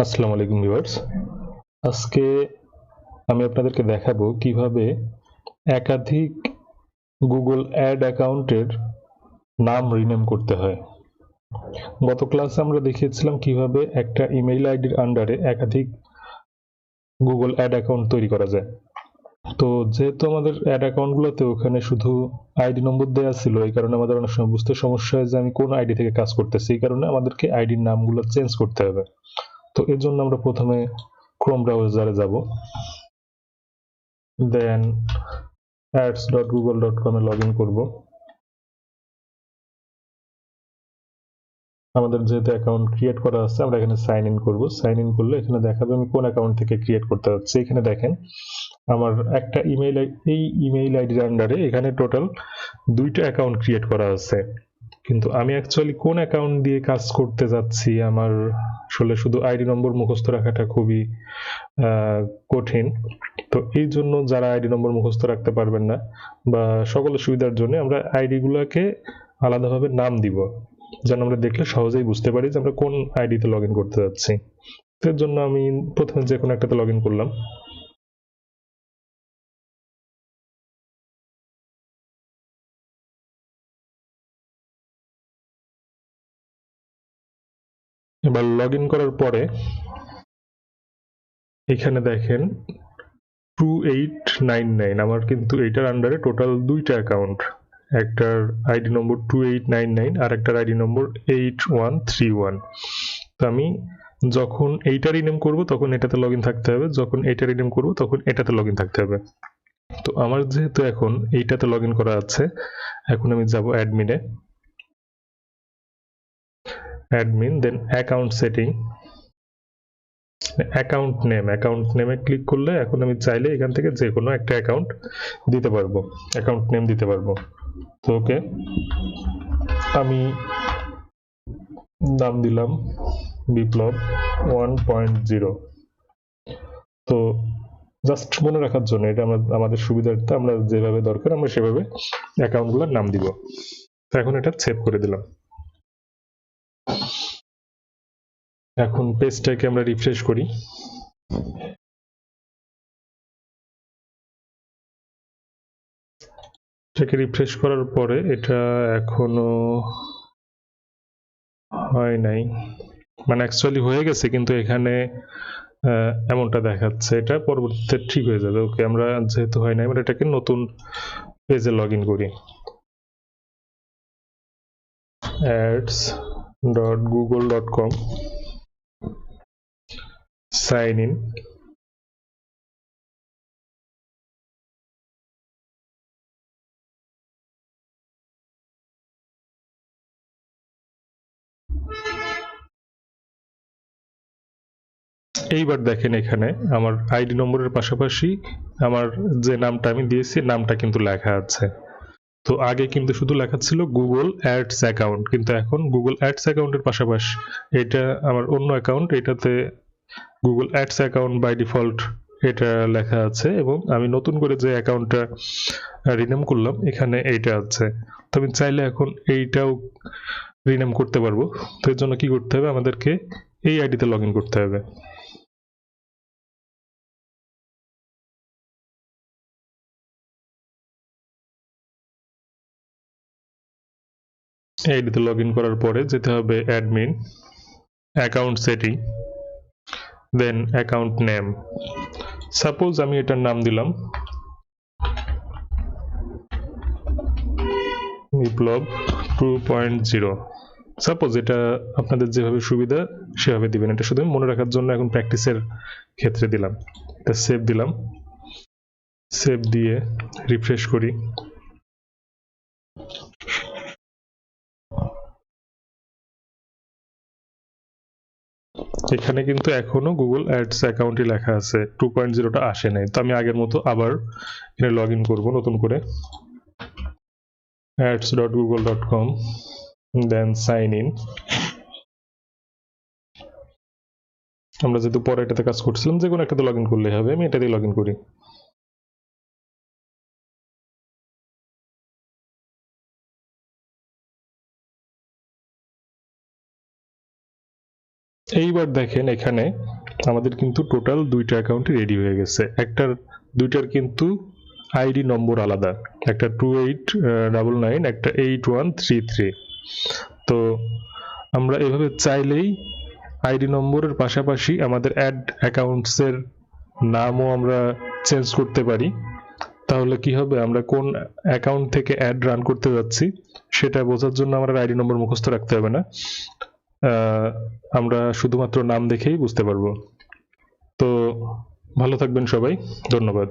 আসসালামু আলাইকুম ভিউয়ার্স। আজকে আমি আপনাদেরকে দেখাবো কিভাবে একাধিক গুগল অ্যাড অ্যাকাউন্টের নাম রিনেম করতে হয়। গত ক্লাসে আমরা দেখিয়েছিলাম কিভাবে একটা ইমেইল আইডির আন্ডারে একাধিক গুগল অ্যাড অ্যাকাউন্ট তৈরি করা যায়। তো যেহেতু আমাদের অ্যাড অ্যাকাউন্টগুলোতে ওখানে শুধু আইডি নম্বর দেওয়া ছিল, এই কারণে আমাদের অনেক সময় বুঝতে সমস্যা হয় যে আমি কোন আইডি থেকে কাজ করতেছি। এই কারণে আমাদেরকে আইডির নামগুলো চেঞ্জ করতে হবে। তো এর জন্য আমরা প্রথমে ক্রোম ব্রাউজারে যাব, দেন ads.google.com এ লগ ইন করবো। আমাদের যেহেতু অ্যাকাউন্ট ক্রিয়েট করা আছে, আমরা এখানে সাইন ইন করবো। সাইন ইন করলে এখানে দেখাবে আমি কোন অ্যাকাউন্ট থেকে ক্রিয়েট করতে যাচ্ছি। এখানে দেখেন আমার একটা এই ইমেইল আইডির আন্ডারে এখানে টোটাল 2টা অ্যাকাউন্ট ক্রিয়েট করা আছে, কিন্তু আমি অ্যাকচুয়ালি কোন অ্যাকাউন্ট দিয়ে কাজ করতে যাচ্ছি আমার আসলে শুধু আইডি নম্বর মুখস্থ রাখাটা খুবই কঠিন। তো এই জন্য যারা আইডি নম্বর মুখস্থ রাখতে পারবেন না বা সকলের সুবিধার জন্য আমরা আইডি গুলাকে আলাদাভাবে নাম দিব, যেন আমরা দেখলে সহজেই বুঝতে পারি যে আমরা কোন আইডিতে লগ ইন করতে যাচ্ছি। এর জন্য আমি প্রথমে যে কোনো একটাতে লগ ইন করলাম। এবার লগ ইন করার পরে এখানে দেখেন 2899, আমার কিন্তু এইটার আন্ডারে টোটাল 2টা অ্যাকাউন্ট, একটার আইডি নম্বর 2899 আর একটার আইডি নম্বর 8131। তো আমি যখন এইটা রিনেম করব তখন এটাতে লগ ইন থাকতে হবে, যখন এইটা রিনেম করব তখন এটাতে লগ ইন থাকতে হবে। তো আমার যেহেতু এখন এইটাতে লগ ইন করা আছে, এখন আমি যাব অ্যাডমিনে, অ্যাডমিন, দেন অ্যাকাউন্ট সেটিং, অ্যাকাউন্ট নেমে ক্লিক করলে এখন আমি চাইলে এখান থেকে যে কোনো একটা অ্যাকাউন্ট দিতে পারবো, অ্যাকাউন্ট নেম দিতে পারবো। তো ওকে, আমি নাম দিলাম বিপ্লব 1.0। তো জাস্ট মনে রাখার জন্য, এটা আমাদের সুবিধার্থে আমরা যেভাবে দরকার আমরা সেভাবে অ্যাকাউন্টগুলোর নাম দিব। তো এখন এটা সেভ করে দিলাম। এখন পেজটাকে আমরা রিফ্রেশ করি। এটাকে রিফ্রেশ করার পরে এটা এখনো হয় নাই, মানে অ্যাকচুয়ালি হয়ে গেছে কিন্তু এখানে এমনটা দেখাচ্ছে। এটা পরবর্তীতে ঠিক হয়ে যাবে। ওকে, আমরা যেহেতু হয় নাই আমরা এটাকে নতুন পেজে লগ ইন করি। ads.google.com, sign in. এইবার দেখেন এখানে আমার আইডি নম্বরের পাশাপাশি আমার যে নামটা আমি দিয়েছি নামটা কিন্তু লেখা আছে। তো আগে কিন্তু শুধু লেখা ছিল গুগল অ্যাডস অ্যাকাউন্ট, কিন্তু এখন গুগল অ্যাডস অ্যাকাউন্টের পাশাপাশি এটা আমার অন্য অ্যাকাউন্ট, এটাতে Google ads account by default এটা লেখা আছে, এবং আমি নতুন করে যে অ্যাকাউন্টটা রিনেম করলাম এখানে এইটা আছে। তো আমি চাইলে এখন এইটাও রিনেম করতে পারবো। তো এর জন্য কি করতে হবে, আমাদেরকে এই আইডিতে লগ ইন করতে হবে। আইডিতে লগ ইন করার পরে যেতে হবে অ্যাডমিন, অ্যাকাউন্ট সেটিং, দেন অ্যাকাউন্ট নেম। সাপোজ আমি এটার নাম দিলাম বিপ্লব 2.0। সাপোজ এটা আপনাদের যেভাবে সুবিধা সেভাবে দিবেন, এটা শুধু মনে রাখার জন্য এখন প্র্যাকটিসের ক্ষেত্রে দিলাম। এটা সেভ দিলাম, সেভ দিয়ে রিফ্রেশ করি। এখানে কিন্তু এখনো গুগল অ্যাডস অ্যাকাউন্টই লেখা আছে, 2.0টা আসে নাই। তো আমি আগের মতো আবার এখানে লগ ইন করবো নতুন করে, ads.google.com, দেন সাইন ইন। আমরা যেহেতু পরে এটাতে কাজ করছিলাম, যে কোনো একটাতে লগ ইন করলেই হবে, আমি এটাতেই লগ ইন করি। এইবার দেখেন এখানে আমাদের কিন্তু টোটাল দুইটা অ্যাকাউন্টই রেডি হয়ে গেছে। দুইটার কিন্তু আইডি নম্বর আলাদা, একটা 2899, একটা 8133। তো আমরা এভাবে চাইলেই আইডি নম্বরের পাশাপাশি আমাদের অ্যাড অ্যাকাউন্টসের নামও আমরা চেঞ্জ করতে পারি। তাহলে কি হবে, আমরা কোন অ্যাকাউন্ট থেকে অ্যাড রান করতে যাচ্ছি সেটা বোঝার জন্য আমরা আইডি নম্বর মুখস্থ রাখতে হবে না, আমরা শুধুমাত্র নাম দেখেই বুঝতে পারবো। তো ভালো থাকবেন সবাই, ধন্যবাদ।